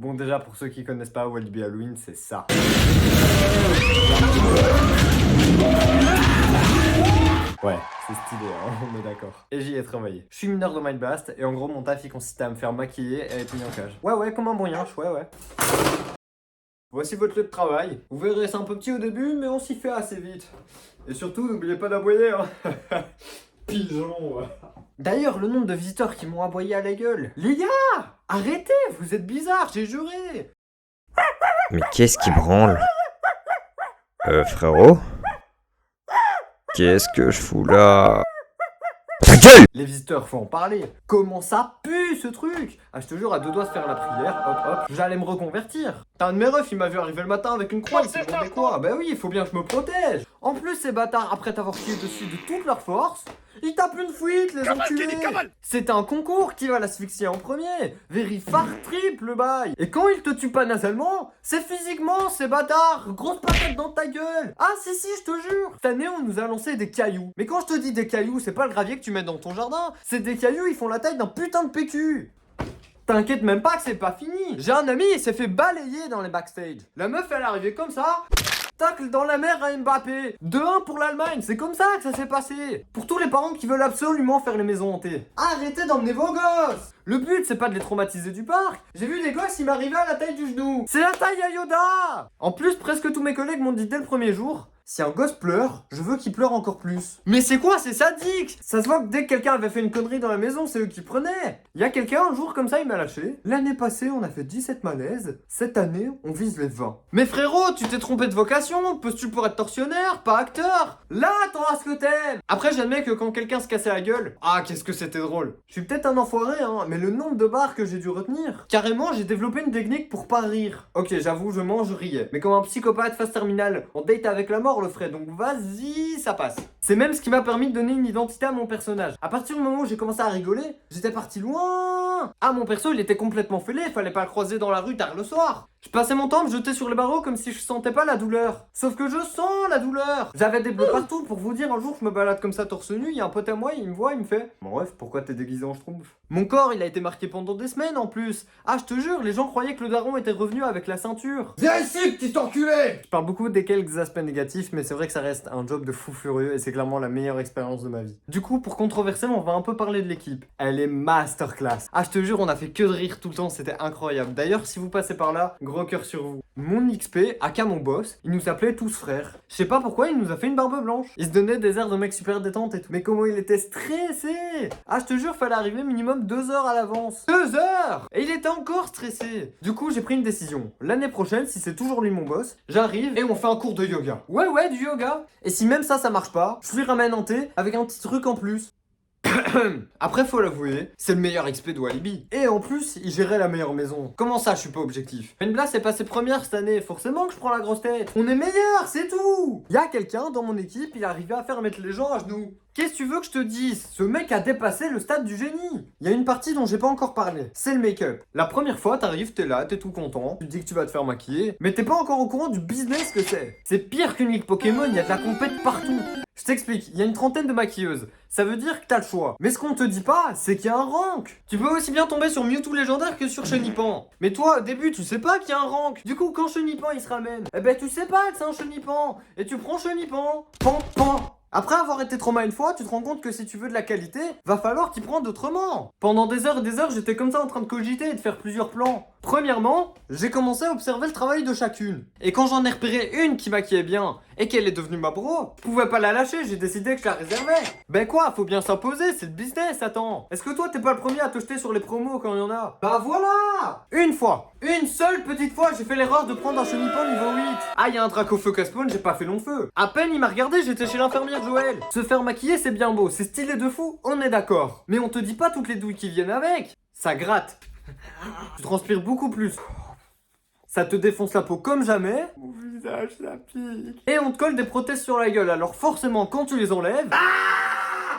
Bon, déjà, pour ceux qui connaissent pas Walibi Halloween, c'est ça. Ouais, c'est stylé, hein, on est d'accord. Et j'y ai travaillé. Je suis mineur de Mind Blast, et en gros, mon taf, il consistait à me faire maquiller et être mis en cage. Ouais, comme un bon yinche, ouais. Voici votre lieu de travail. Vous verrez, c'est un peu petit au début, mais on s'y fait assez vite. Et surtout, n'oubliez pas d'aboyer, hein. Pigeon, ouais. D'ailleurs, le nombre de visiteurs qui m'ont aboyé à la gueule. Les gars, arrêtez, vous êtes bizarres, j'ai juré. Mais qu'est-ce qui branle? Frérot? Qu'est-ce que je fous là? Ta gueule! Les visiteurs, faut en parler. Comment ça pue ce truc? Ah, je te jure, à deux doigts de faire la prière, hop, j'allais me reconvertir. T'as un de mes refs, il m'a vu arriver le matin avec une croix, il s'est demandé quoi? Bah oui, il faut bien que je me protège. En plus, ces bâtards, après t'avoir chié dessus de toute leur force, ils tapent une fuite, les enculés. C'est un concours qui va l'asphyxier en premier. Vérifare triple bail. Et quand ils te tuent pas nasalement, c'est physiquement, ces bâtards. Grosse patate dans ta gueule. Ah si, je te jure. Cette année, on nous a lancé des cailloux. Mais quand je te dis des cailloux, c'est pas le gravier que tu mets dans ton jardin. C'est des cailloux, ils font la taille d'un putain de PQ. T'inquiète même pas que c'est pas fini. J'ai un ami, il s'est fait balayer dans les backstage. La meuf, elle est arrivée comme ça. Tacle dans la mer à Mbappé. 2-1 pour l'Allemagne, c'est comme ça que ça s'est passé. Pour tous les parents qui veulent absolument faire les maisons hantées, arrêtez d'emmener vos gosses. Le but, c'est pas de les traumatiser du parc. J'ai vu des gosses, ils m'arrivaient à la taille du genou. C'est la taille à Yoda. En plus, presque tous mes collègues m'ont dit dès le premier jour, si un gosse pleure, je veux qu'il pleure encore plus. Mais c'est quoi, c'est sadique. Ça se voit que dès que quelqu'un avait fait une connerie dans la maison, c'est eux qui prenaient. Il y a quelqu'un, un jour comme ça, il m'a lâché. L'année passée, on a fait 17 malaises. Cette année, on vise les 20. Mais frérot, tu t'es trompé de vocation. Postule pour être tortionnaire, pas acteur. Là, t'auras ce que t'aimes. Après, j'admets que quand quelqu'un se cassait la gueule, ah, qu'est-ce que c'était drôle. Je suis peut-être un enfoiré, hein, mais le nombre de barres que j'ai dû retenir. Carrément, j'ai développé une technique pour pas rire. Ok, j'avoue, je mange, je riais. Mais comme un psychopathe phase terminale, on date avec la mort, le ferait, donc vas-y, ça passe. C'est même ce qui m'a permis de donner une identité à mon personnage. À partir du moment où j'ai commencé à rigoler, j'étais parti loin. Ah, mon perso, il était complètement fêlé, fallait pas le croiser dans la rue tard le soir. Je passais mon temps à me jeter sur les barreaux comme si je sentais pas la douleur. Sauf que je sens la douleur. J'avais des bleus partout. Pour vous dire, un jour, je me balade comme ça torse nu, il y a un pote à moi, il me voit, il me fait « Bon bref, pourquoi t'es déguisé en schtroumpf ?» Mon corps, il a été marqué pendant des semaines en plus. Ah, je te jure, les gens croyaient que le daron était revenu avec la ceinture. Viens ici, petit enculé. Je parle beaucoup des quelques aspects négatifs, mais c'est vrai que ça reste un job de fou furieux et c'est clairement la meilleure expérience de ma vie. Du coup, pour controverser, on va un peu parler de l'équipe. Elle est masterclass. Ah, je te jure, on a fait que de rire tout le temps, c'était incroyable. D'ailleurs, si vous passez par là, gros cœur sur vous. Mon XP, aka mon boss, il nous appelait tous frères. Je sais pas pourquoi, il nous a fait une barbe blanche. Il se donnait des airs de mec super détente et tout. Mais comment il était stressé. Ah, je te jure, fallait arriver minimum 2 heures à l'avance. 2 heures. Et il était encore stressé. Du coup, j'ai pris une décision. L'année prochaine, si c'est toujours lui mon boss, j'arrive et on fait un cours de yoga. Ouais, du yoga. Et si même ça marche pas, je lui ramène un thé avec un petit truc en plus. Après, faut l'avouer, c'est le meilleur XP de Walibi. Et en plus, il gérait la meilleure maison. Comment ça, je suis pas objectif? Blast est passé première cette année, forcément que je prends la grosse tête. On est meilleur, c'est tout. Il y a quelqu'un dans mon équipe, il est arrivé à faire mettre les gens à genoux. Qu'est-ce que tu veux que je te dise? Ce mec a dépassé le stade du génie. Il y a une partie dont j'ai pas encore parlé, c'est le make-up. La première fois, t'arrives, t'es là, t'es tout content, tu te dis que tu vas te faire maquiller, mais t'es pas encore au courant du business que c'est. C'est pire qu'une ligue Pokémon, il y a de la compète partout. Je t'explique, il y a une trentaine de maquilleuses. Ça veut dire que t'as le choix. Mais ce qu'on te dit pas, c'est qu'il y a un rank. Tu peux aussi bien tomber sur Mewtwo légendaire que sur Chenipan. Mais toi, au début, tu sais pas qu'il y a un rank. Du coup, quand Chenipan il se ramène, eh ben tu sais pas que c'est un Chenipan. Et tu prends Chenipan. Pan. Après avoir été trauma une fois, tu te rends compte que si tu veux de la qualité, va falloir t'y prendre autrement. Pendant des heures et des heures, j'étais comme ça en train de cogiter et de faire plusieurs plans. Premièrement, j'ai commencé à observer le travail de chacune. Et quand j'en ai repéré une qui maquillait bien et qu'elle est devenue ma bro, je pouvais pas la lâcher, j'ai décidé que je la réservais. Ben quoi, faut bien s'imposer, c'est le business, attends. Est-ce que toi t'es pas le premier à te jeter sur les promos quand il y en a? Bah voilà. Une seule petite fois, j'ai fait l'erreur de prendre un Chenipan niveau 8. Ah, y a un Dracofeu qui spawn, j'ai pas fait long feu. À peine il m'a regardé, j'étais chez l'infirmière Joël. Se faire maquiller, c'est bien beau, c'est stylé de fou, on est d'accord. Mais on te dit pas toutes les douilles qui viennent avec. Ça gratte. Tu transpires beaucoup plus. Ça te défonce la peau comme jamais. Mon visage, ça pique. Et on te colle des prothèses sur la gueule. Alors forcément, quand tu les enlèves...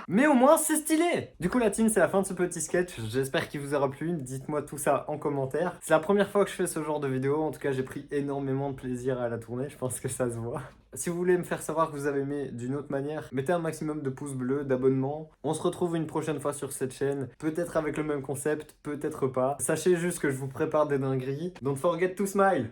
Mais au moins, c'est stylé. Du coup, la team, c'est la fin de ce petit sketch. J'espère qu'il vous aura plu. Dites-moi tout ça en commentaire. C'est la première fois que je fais ce genre de vidéo. En tout cas, j'ai pris énormément de plaisir à la tourner. Je pense que ça se voit. Si vous voulez me faire savoir que vous avez aimé d'une autre manière, mettez un maximum de pouces bleus, d'abonnements. On se retrouve une prochaine fois sur cette chaîne. Peut-être avec le même concept, peut-être pas. Sachez juste que je vous prépare des dingueries. Don't forget to smile.